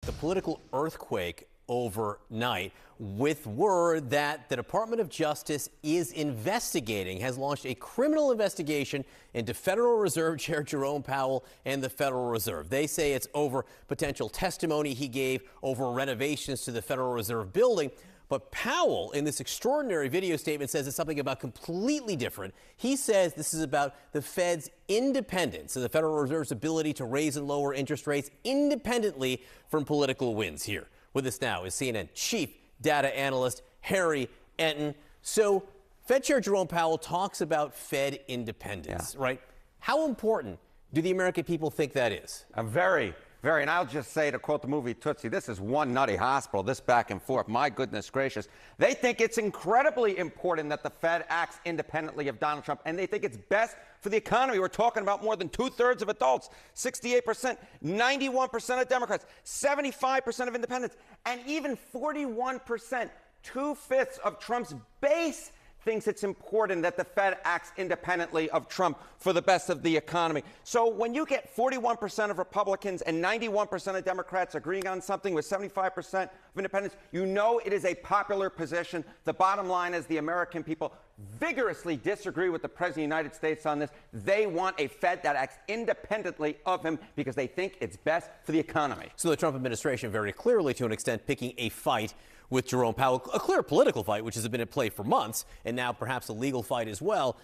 the political earthquake overnight with word that the Department of Justice has launched a criminal investigation into Federal Reserve Chair Jerome Powell and the Federal Reserve. They say it's over potential testimony he gave over renovations to the Federal Reserve building. But Powell, in this extraordinary video statement, says it's something about completely different. He says this is about the Fed's independence and the Federal Reserve's ability to raise and lower interest rates independently from political winds. Here with us now is CNN Chief Data Analyst Harry Enton. So Fed Chair Jerome Powell talks about Fed independence, right? How important do the American people think that is? Very. And I'll just say, to quote the movie Tootsie, this is one nutty hospital, this back and forth. My goodness gracious. They think it's incredibly important that the Fed acts independently of Donald Trump, and they think it's best for the economy. We're talking about more than 2/3 of adults, 68%, 91% of Democrats, 75% of independents, and even 41%, 2/5 of Trump's base thinks it's important that the Fed acts independently of Trump for the best of the economy. So when you get 41% of Republicans and 91% of Democrats agreeing on something with 75% of independents, you know it is a popular position. The bottom line is the American people vigorously disagree with the President of the United States on this. They want a Fed that acts independently of him because they think it's best for the economy. So the Trump administration very clearly, to an extent, picking a fight with Jerome Powell, a clear political fight, which has been at play for months, and now perhaps a legal fight as well.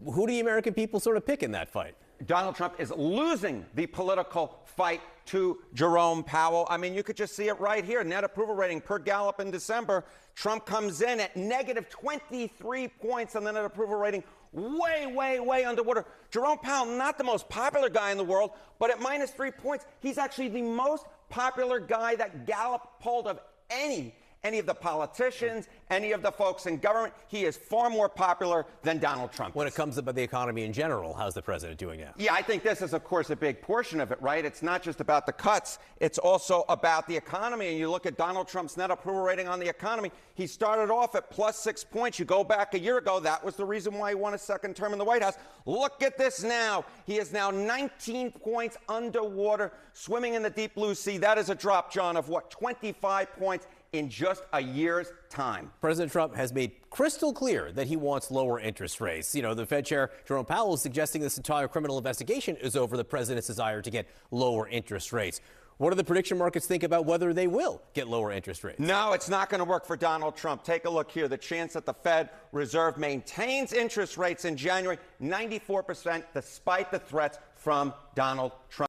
Who do the American people sort of pick in that fight? Donald Trump is losing the political fight to Jerome Powell. I mean, you could just see it right here. Net approval rating per Gallup in December. Trump comes in at negative 23 points on the net approval rating, way underwater. Jerome Powell, not the most popular guy in the world, but at minus 3 points, he's actually the most popular guy that Gallup polled of any of the politicians, any of the folks in government. He is far more popular than Donald Trump. When it comes about the economy in general, how's the president doing now? Yeah, I think this is, of course, a big portion of it, right? It's not just about the cuts. It's also about the economy. And you look at Donald Trump's net approval rating on the economy. He started off at plus 6 points. You go back a year ago, that was the reason why he won a second term in the White House. Look at this now. He is now 19 points underwater, swimming in the deep blue sea. That is a drop, John, of what, 25 points in just a year's time. President Trump has made crystal clear that he wants lower interest rates. You know, the Fed Chair, Jerome Powell, is suggesting this entire criminal investigation is over the president's desire to get lower interest rates. What do the prediction markets think about whether they will get lower interest rates? No, it's not going to work for Donald Trump. Take a look here. The chance that the Fed Reserve maintains interest rates in January, 94%, despite the threats from Donald Trump.